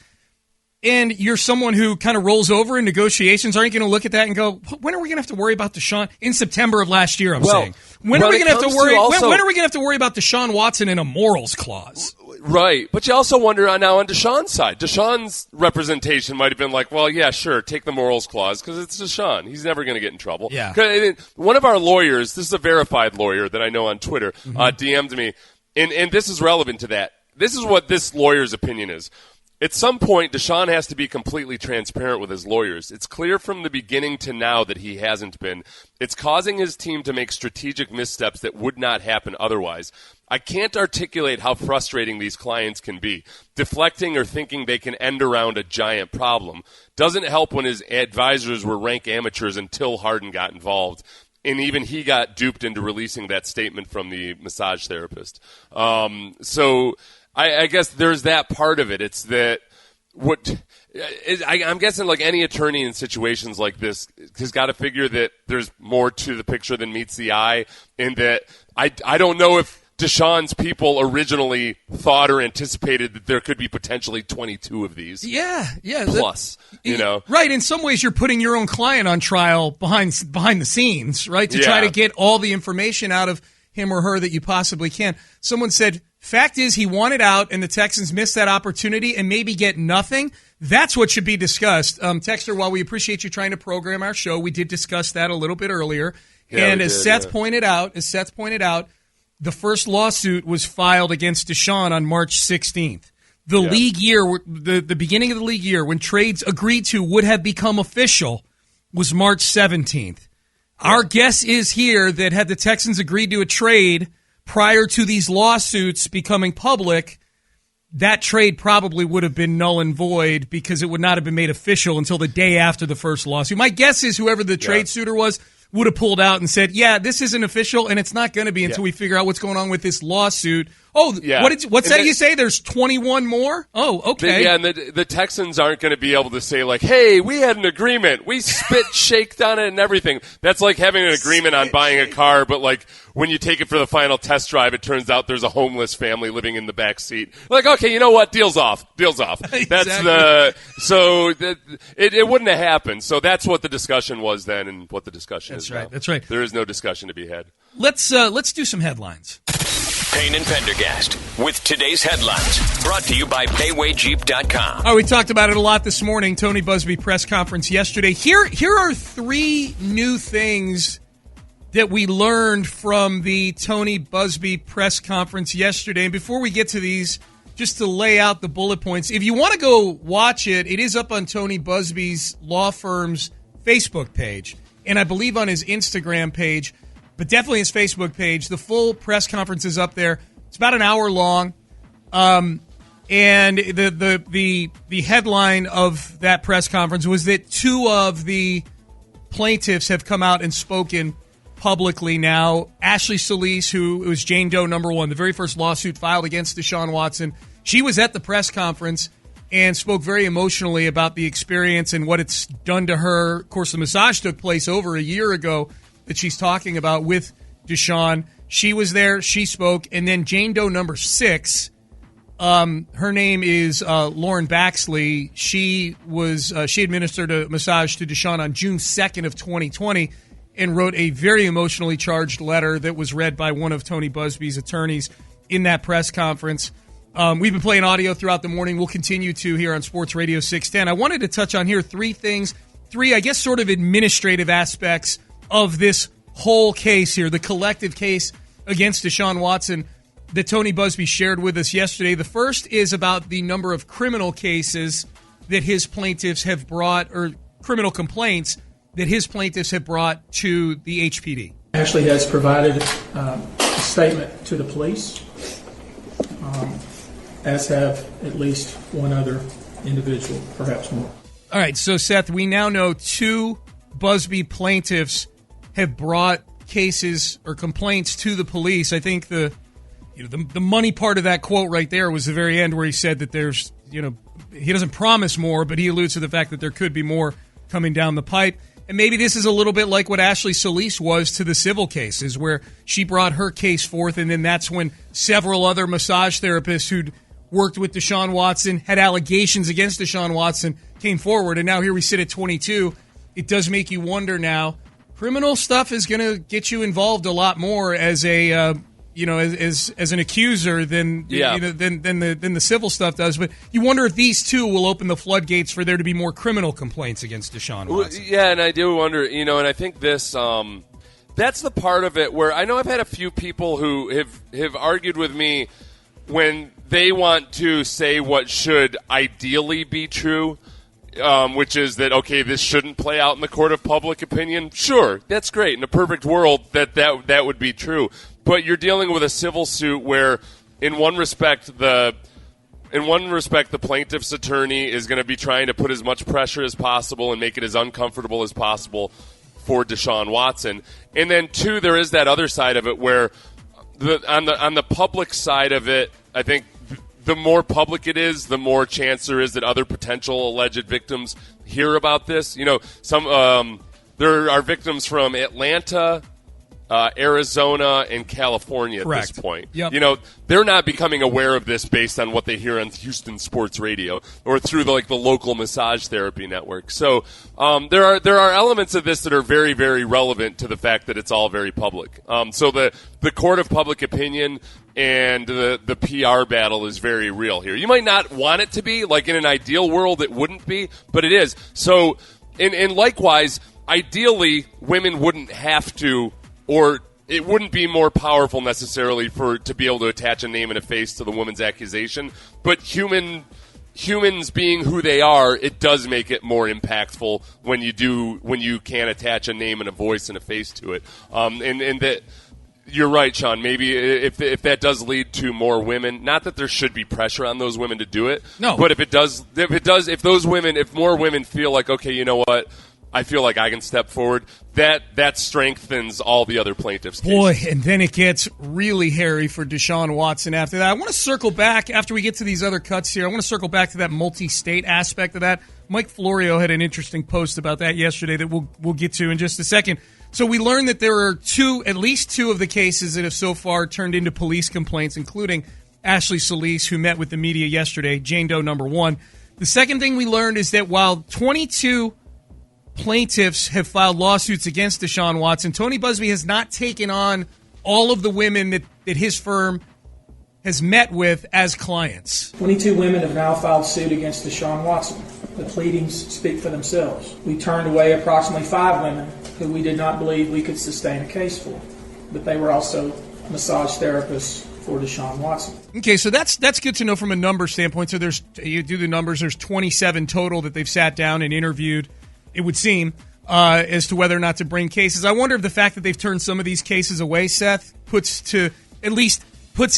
and you're someone who kind of rolls over in negotiations, aren't you going to look at that and go, when are we going to have to worry about Deshaun? In September of last year, I'm saying. When are we going to have to worry? When are we going to have to worry about Deshaun Watson in a morals clause? Right, but you also wonder now on Deshaun's side. Deshaun's representation might have been like, well, yeah, sure, take the morals clause because it's Deshaun. He's never going to get in trouble. Yeah. One of our lawyers, this is a verified lawyer that I know on Twitter, DM'd me, and this is relevant to that. This is what this lawyer's opinion is. At some point, Deshaun has to be completely transparent with his lawyers. It's clear from the beginning to now that he hasn't been. It's causing his team to make strategic missteps that would not happen otherwise. I can't articulate how frustrating these clients can be. Deflecting or thinking they can end around a giant problem doesn't help when his advisors were rank amateurs until Harden got involved. And even he got duped into releasing that statement from the massage therapist. So I guess there's that part of it. It's that I'm guessing like any attorney in situations like this has got to figure that there's more to the picture than meets the eye, and that I don't know if Deshaun's people originally thought or anticipated that there could be potentially 22 of these. Yeah. Plus, Right. In some ways, you're putting your own client on trial behind the scenes, right, to try to get all the information out of him or her that you possibly can. Someone said, fact is he wanted out and the Texans missed that opportunity and maybe get nothing. That's what should be discussed. Texter, while we appreciate you trying to program our show, we did discuss that a little bit earlier. Yeah, and as Seth pointed out, the first lawsuit was filed against Deshaun on March 16th. The league year, the beginning of the league year, when trades agreed to would have become official, was March 17th. Our guess is here that had the Texans agreed to a trade prior to these lawsuits becoming public, that trade probably would have been null and void because it would not have been made official until the day after the first lawsuit. My guess is whoever the trade suitor was would have pulled out and said, this isn't official, and it's not going to be until we figure out what's going on with this lawsuit. What's that you say? There's 21 more? Oh, okay. And the Texans aren't going to be able to say, like, hey, we had an agreement. We shaked on it and everything. That's like having an agreement on buying a car, but, like, when you take it for the final test drive, it turns out there's a homeless family living in the back seat. Like, okay, you know what? Deal's off. Exactly. It wouldn't have happened. So that's what the discussion was then and what the discussion is now. That's right. There is no discussion to be had. Let's do some headlines. Payne and Pendergast with today's headlines, brought to you by PayWayJeep.com. Oh, we talked about it a lot this morning. Tony Buzbee press conference yesterday. Here are 3 new things that we learned from the Tony Buzbee press conference yesterday. And before we get to these, just to lay out the bullet points, if you want to go watch it, it is up on Tony Buzbee's law firm's Facebook page, and I believe on his Instagram page. But definitely his Facebook page. The full press conference is up there. It's about an hour long. And the headline of that press conference was that 2 of the plaintiffs have come out and spoken publicly now. Ashley Solis, who was Jane Doe number 1, the very first lawsuit filed against Deshaun Watson. She was at the press conference and spoke very emotionally about the experience and what it's done to her. Of course, the massage took place over a year ago that she's talking about with Deshaun. She was there. She spoke. And then Jane Doe number 6, her name is Lauren Baxley. She administered a massage to Deshaun on June 2nd of 2020 and wrote a very emotionally charged letter that was read by one of Tony Buzbee's attorneys in that press conference. We've been playing audio throughout the morning. We'll continue to here on Sports Radio 610. I wanted to touch on here 3 things, 3, I guess, sort of administrative aspects of this whole case here, the collective case against Deshaun Watson that Tony Buzbee shared with us yesterday. The first is about the number of criminal cases that his plaintiffs have brought, or criminal complaints that his plaintiffs have brought to the HPD. Ashley has provided a statement to the police, as have at least one other individual, perhaps more. All right, so Seth, we now know 2 Buzbee plaintiffs have brought cases or complaints to the police. I think the money part of that quote right there was the very end where he said that there's, he doesn't promise more, but he alludes to the fact that there could be more coming down the pipe. And maybe this is a little bit like what Ashley Solis was to the civil cases, where she brought her case forth, and then that's when several other massage therapists who'd worked with Deshaun Watson, had allegations against Deshaun Watson, came forward. And now here we sit at 22. It does make you wonder now. Criminal stuff is going to get you involved a lot more as a as an accuser than the civil stuff does. But you wonder if these 2 will open the floodgates for there to be more criminal complaints against Deshaun Watson. Yeah, and I do wonder, and I think this that's the part of it where I know I've had a few people who have argued with me when they want to say what should ideally be true. Which is that, okay, this shouldn't play out in the court of public opinion. Sure, that's great. In a perfect world, that would be true. But you're dealing with a civil suit where, in one respect, the plaintiff's attorney is going to be trying to put as much pressure as possible and make it as uncomfortable as possible for Deshaun Watson. And then, 2, there is that other side of it where, on the public side of it, I think the more public it is, the more chance there is that other potential alleged victims hear about this. There are victims from Atlanta, Arizona and California at Correct. this point. Yep. They're not becoming aware of this based on what they hear on Houston Sports Radio or through the local massage therapy network. So there are elements of this that are very, very relevant to the fact that it's all very public. So the court of public opinion and the PR battle is very real here. You might not want it to be, like in an ideal world it wouldn't be, but it is. So, and likewise, ideally women wouldn't have to, or it wouldn't be more powerful necessarily to be able to attach a name and a face to the woman's accusation. But humans being who they are, it does make it more impactful when you can attach a name and a voice and a face to it. And that you're right, Sean. Maybe if that does lead to more women, not that there should be pressure on those women to do it. No. But if more women feel like, okay, you know what, I feel like I can step forward, that strengthens all the other plaintiffs' cases. Boy, and then it gets really hairy for Deshaun Watson after that. I want to circle back, after we get to these other cuts here, I want to circle back to that multi-state aspect of that. Mike Florio had an interesting post about that yesterday that we'll get to in just a second. So we learned that there are at least two of the cases that have so far turned into police complaints, including Ashley Solis, who met with the media yesterday, Jane Doe number 1. The second thing we learned is that while 22 plaintiffs have filed lawsuits against Deshaun Watson, Tony Busby has not taken on all of the women that his firm has met with as clients. 22 women have now filed suit against Deshaun Watson. The pleadings speak for themselves. We turned away approximately 5 women who we did not believe we could sustain a case for, but they were also massage therapists for Deshaun Watson. Okay, so that's good to know from a number standpoint. So you do the numbers, there's 27 total that they've sat down and interviewed, it would seem, as to whether or not to bring cases. I wonder if the fact that they've turned some of these cases away, Seth, puts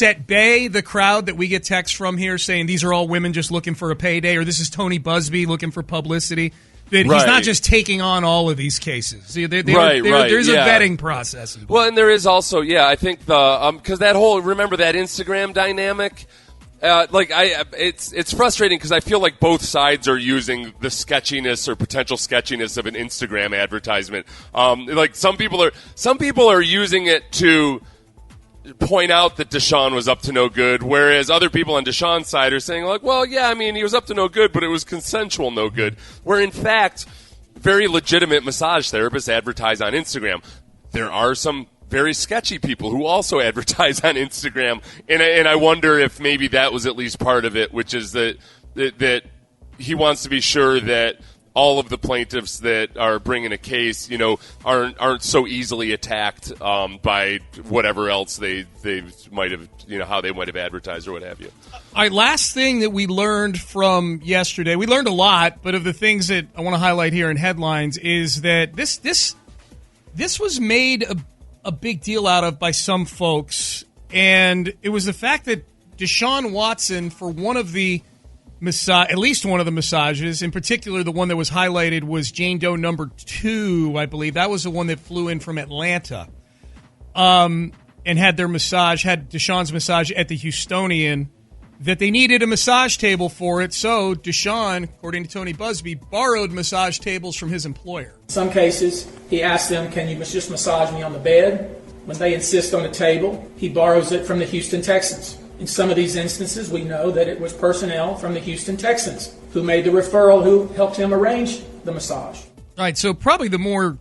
at bay the crowd that we get texts from here saying these are all women just looking for a payday, or this is Tony Busby looking for publicity. That he's not just taking on all of these cases. There's a vetting process. Well, and there is also, I think because remember that Instagram dynamic. It's frustrating because I feel like both sides are using the sketchiness or potential sketchiness of an Instagram advertisement. Some people are using it to point out that Deshaun was up to no good, whereas other people on Deshaun's side are saying, he was up to no good, but it was consensual no good. Where, in fact, very legitimate massage therapists advertise on Instagram. There are some very sketchy people who also advertise on Instagram, and I wonder if maybe that was at least part of it, which is that he wants to be sure that all of the plaintiffs that are bringing a case, aren't so easily attacked by whatever else they might have, how they might have advertised or what have you. All right, last thing that we learned from yesterday, we learned a lot, but of the things that I want to highlight here in headlines is that this was made a big deal out of by some folks, and it was the fact that Deshaun Watson, for at least one of the massages, in particular the one that was highlighted was Jane Doe number 2, I believe. That was the one that flew in from Atlanta and had Deshaun's massage at the Houstonian, that they needed a massage table for it, so Deshaun, according to Tony Busby, borrowed massage tables from his employer. In some cases, he asked them, can you just massage me on the bed? When they insist on a table, he borrows it from the Houston Texans. In some of these instances, we know that it was personnel from the Houston Texans who made the referral, who helped him arrange the massage. All right, so probably the more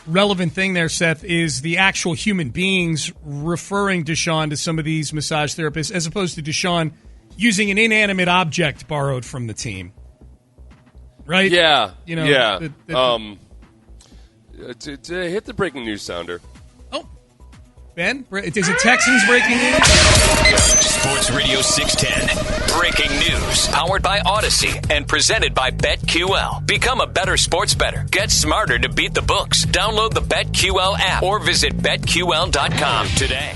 relevant thing there, Seth, is the actual human beings referring Deshaun to some of these massage therapists, as opposed to Deshaun using an inanimate object borrowed from the team. Right? Yeah. Yeah. Hit the breaking news sounder. Oh, Ben, is it Texans breaking news? Sports Radio 610. Breaking news. Powered by Odyssey and presented by BetQL. Become a better sports bettor. Get smarter to beat the books. Download the BetQL app or visit BetQL.com today.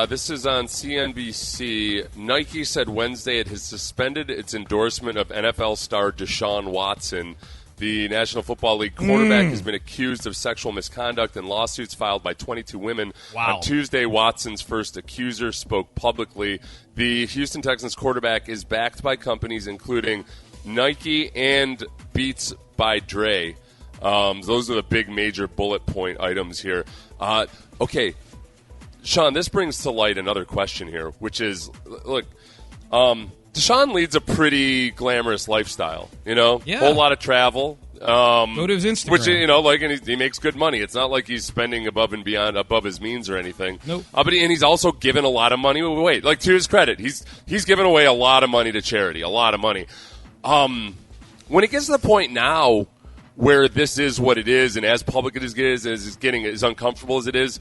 This is on CNBC. Nike said Wednesday it has suspended its endorsement of NFL star Deshaun Watson. The National Football League quarterback has been accused of sexual misconduct in lawsuits filed by 22 women. Wow. On Tuesday, Watson's first accuser spoke publicly. The Houston Texans quarterback is backed by companies including Nike and Beats by Dre. Those are the big major bullet point items here. Okay, Sean, this brings to light another question here, which is, look, Deshaun leads a pretty glamorous lifestyle, whole lot of travel. Go to his Instagram. Which, and he makes good money. It's not like he's spending above and beyond, above his means or anything. Nope. And he's also given a lot of money away. Like, to his credit, he's given away a lot of money to charity, a lot of money. When it gets to the point now where this is what it is, and as public as it is getting as uncomfortable as it is,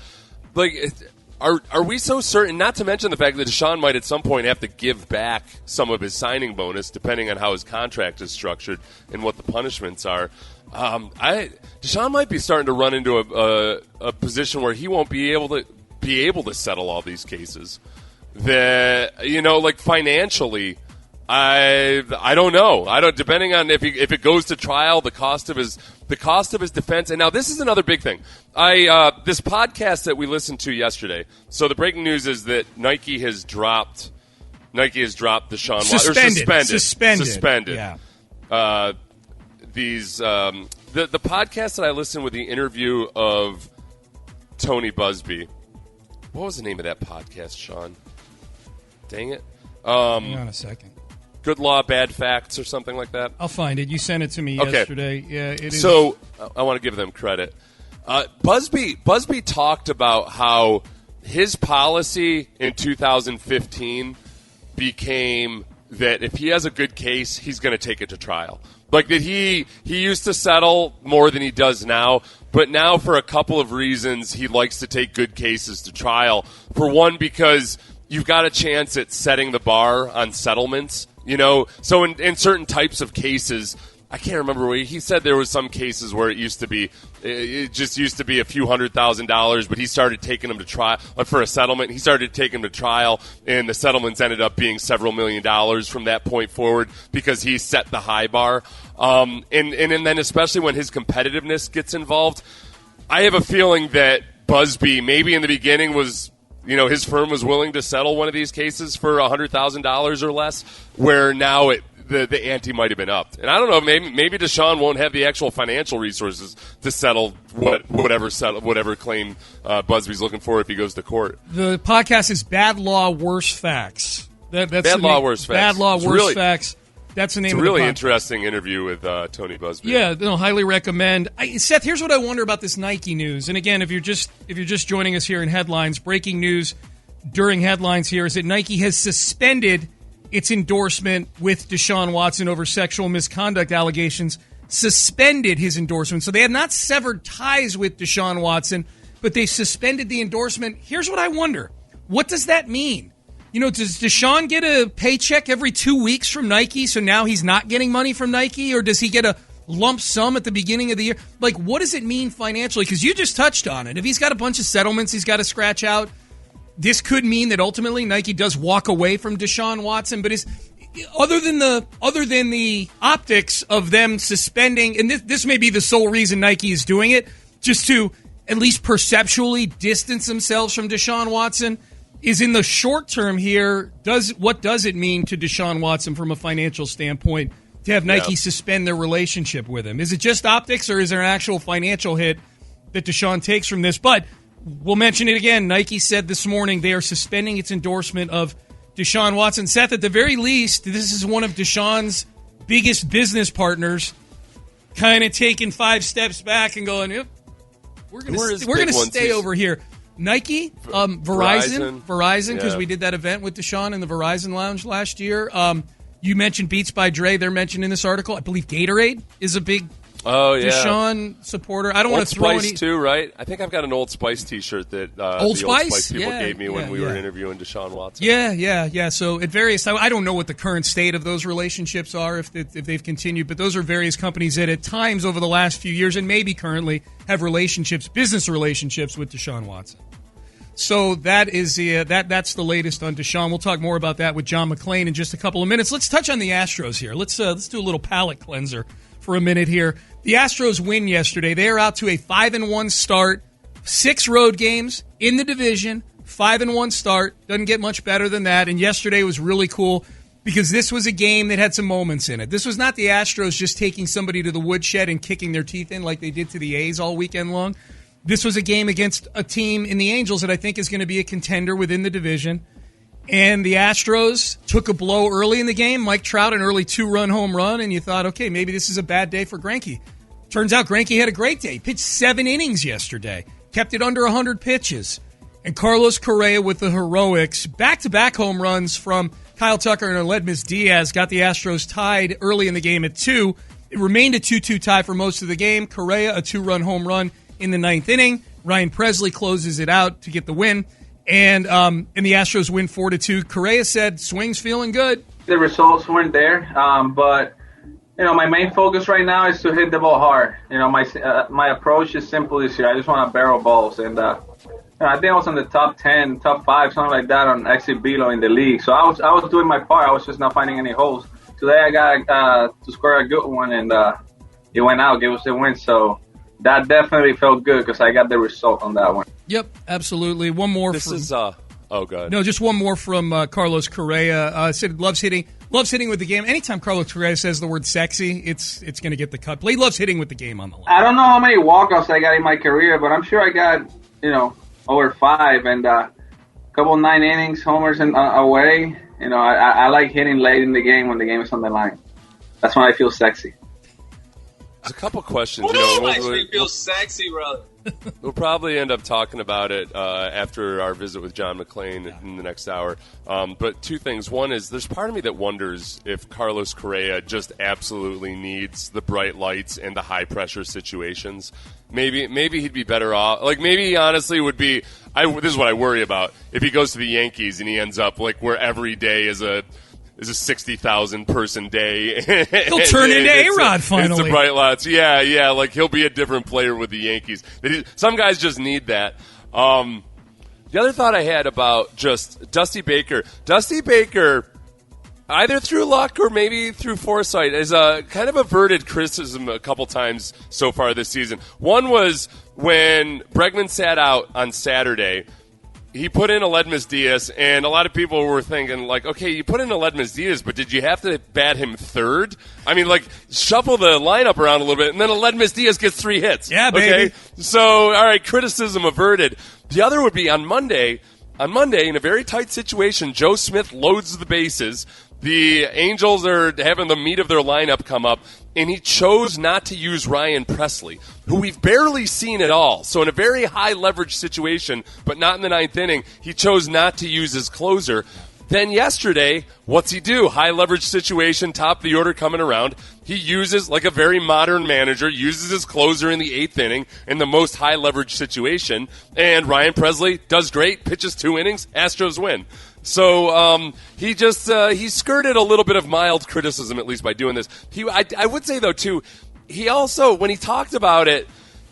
like, are we so certain, not to mention the fact that Deshaun might at some point have to give back some of his signing bonus, depending on how his contract is structured and what the punishments are. Deshaun might be starting to run into a position where he won't be able to settle all these cases. That, like, financially, I don't know. Depending on if it goes to trial, the cost of his defense. And now this is another big thing. This podcast that we listened to yesterday. So the breaking news is that Nike has dropped Deshaun Watson. Suspended. Yeah. The podcast that I listened with the interview of Tony Busby. What was the name of that podcast, Sean? Dang it. Hang on a second. Good Law, Bad Facts, or something like that. I'll find it. You sent it to me yesterday. Yeah, it is. So I want to give them credit. Busby talked about how his policy in 2015 became that if he has a good case, he's going to take it to trial. Like, that he used to settle more than he does now, but now for a couple of reasons he likes to take good cases to trial. For one, because you've got a chance at setting the bar on settlements. So in certain types of cases, I can't remember where he said there was some cases where it just used to be a few $100,000, but he started taking them to trial for a settlement. He started taking them to trial, and the settlements ended up being several $1 million from that point forward because he set the high bar. And then especially when his competitiveness gets involved, I have a feeling that Busby maybe in the beginning was, his firm was willing to settle one of these cases for $100,000 or less, where now the ante might have been upped. And I don't know, maybe Deshaun won't have the actual financial resources to settle whatever claim Busby's looking for if he goes to court. The podcast is Bad Law, Worse Facts. That's Bad Law, Worse Facts. Bad Law, Worse Facts. That's the name of the podcast. It's a really interesting interview with Tony Busby. Yeah, highly recommend. Seth, here's what I wonder about this Nike news. And again, if you're just joining us here in headlines, breaking news during headlines here is that Nike has suspended its endorsement with Deshaun Watson over sexual misconduct allegations. Suspended his endorsement. So they have not severed ties with Deshaun Watson, but they suspended the endorsement. Here's what I wonder. What does that mean? Does Deshaun get a paycheck every 2 weeks from Nike, so now he's not getting money from Nike? Or does he get a lump sum at the beginning of the year? Like, what does it mean financially? Because you just touched on it. If he's got a bunch of settlements he's got to scratch out, this could mean that ultimately Nike does walk away from Deshaun Watson. But other than the optics of them suspending, and this may be the sole reason Nike is doing it, just to at least perceptually distance themselves from Deshaun Watson, is in the short term here, what does it mean to Deshaun Watson from a financial standpoint to have Nike suspend their relationship with him? Is it just optics, or is there an actual financial hit that Deshaun takes from this? But we'll mention it again. Nike said this morning they are suspending its endorsement of Deshaun Watson. Seth, at the very least, this is one of Deshaun's biggest business partners kind of taking 5 steps back and going, yep, we're going to stay over here. Nike, Verizon, because we did that event with Deshaun in the Verizon Lounge last year. You mentioned Beats by Dre. They're mentioned in this article. I believe Gatorade is a big Deshaun supporter. I don't want to throw Old Spice too, right? I think I've got an Old Spice T-shirt that Old Spice people gave me when we were interviewing Deshaun Watson. Yeah. So at various times, I don't know what the current state of those relationships are, if they've continued, but those are various companies that at times over the last few years and maybe currently have business relationships with Deshaun Watson. So that is that's the latest on Deshaun. We'll talk more about that with John McClain in just a couple of minutes. Let's touch on the Astros here. Let's do a little palate cleanser for a minute here. The Astros win yesterday. They are out to a 5-1 start, 6 road games in the division, 5-1 start. Doesn't get much better than that. And yesterday was really cool because this was a game that had some moments in it. This was not the Astros just taking somebody to the woodshed and kicking their teeth in like they did to the A's all weekend long. This was a game against a team in the Angels that I think is going to be a contender within the division. And the Astros took a blow early in the game. Mike Trout, an early 2-run home run, and you thought, okay, maybe this is a bad day for Greinke. Turns out Greinke had a great day. Pitched 7 innings yesterday. Kept it under 100 pitches. And Carlos Correa with the heroics. Back-to-back home runs from Kyle Tucker and Aledmys Diaz got the Astros tied early in the game at 2. It remained a 2-2 tie for most of the game. Correa, a 2-run home run in the 9th inning. Ryan Presley closes it out to get the win. And the Astros win 4-2. Correa said, swing's feeling good. The results weren't there, but my main focus right now is to hit the ball hard. My approach is simple this year. I just want to barrel balls, and I think I was in the top 10, top 5, something like that on exit below in the league. So I was doing my part. I was just not finding any holes. Today I got to score a good one, and it went out, gave us the win. So that definitely felt good because I got the result on that one. Yep, absolutely. One more. Oh, God. No, just one more from Carlos Correa. Said loves hitting with the game. Anytime Carlos Correa says the word sexy, it's going to get the cut. But he loves hitting with the game on the line. I don't know how many walkouts I got in my career, but I'm sure I got, over 5 and a couple 9 innings, homers and away. I like hitting late in the game when the game is on the line. That's when I feel sexy. There's a couple questions. Makes me feel sexy, brother. We'll probably end up talking about it after our visit with John McClain in the next hour. But 2 things. One is there's part of me that wonders if Carlos Correa just absolutely needs the bright lights and the high-pressure situations. Maybe he'd be better off. Like, maybe he honestly would be – this is what I worry about. If he goes to the Yankees and he ends up, like, where every day is a 60,000-person day. He'll turn into A-Rod finally. It's the bright lights. Yeah. Like, he'll be a different player with the Yankees. Some guys just need that. The other thought I had about just Dusty Baker. Dusty Baker, either through luck or maybe through foresight, is kind of averted criticism a couple times so far this season. One was when Bregman sat out on Saturday. He put in Aledmys Diaz, and a lot of people were thinking, like, okay, you put in Aledmys Diaz, but did you have to bat him third? I mean, like, shuffle the lineup around a little bit, and then Aledmys Diaz gets 3 hits. Yeah, baby. Okay? So, all right, criticism averted. The other would be on Monday, in a very tight situation, Joe Smith loads the bases. The Angels are having the meat of their lineup come up, and he chose not to use Ryan Presley, who we've barely seen at all. So in a very high-leverage situation, but not in the 9th inning, he chose not to use his closer. Then yesterday, what's he do? High-leverage situation, top of the order coming around. He uses, like a very modern manager, uses his closer in the 8th inning in the most high-leverage situation, and Ryan Presley does great, pitches 2 innings, Astros win. So he skirted a little bit of mild criticism, at least, by doing this. I would say, though, too, he also, when he talked about it,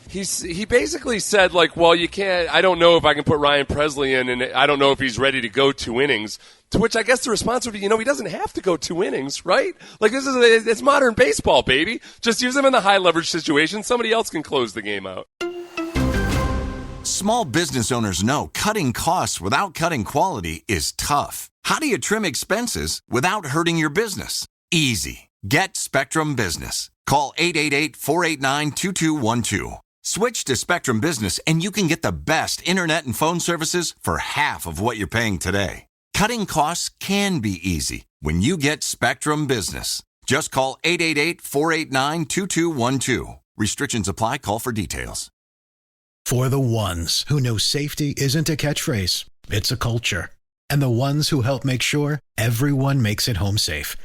he basically said, like, well, you can't, I don't know if I can put Ryan Presley in, and I don't know if he's ready to go 2 innings. To which I guess the response would be, he doesn't have to go 2 innings, right? Like, it's modern baseball, baby. Just use him in the high leverage situation. Somebody else can close the game out. Small business owners know cutting costs without cutting quality is tough. How do you trim expenses without hurting your business? Easy. Get Spectrum Business. Call 888-489-2212. Switch to Spectrum Business and you can get the best internet and phone services for half of what you're paying today. Cutting costs can be easy when you get Spectrum Business. Just call 888-489-2212. Restrictions apply. Call for details. For the ones who know safety isn't a catchphrase, it's a culture. And the ones who help make sure everyone makes it home safe.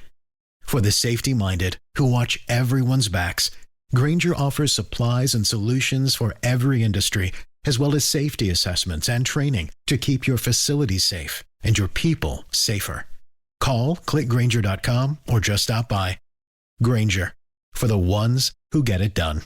For the safety-minded who watch everyone's backs, Grainger offers supplies and solutions for every industry, as well as safety assessments and training to keep your facilities safe and your people safer. Call, click Grainger.com, or just stop by. Grainger, for the ones who get it done.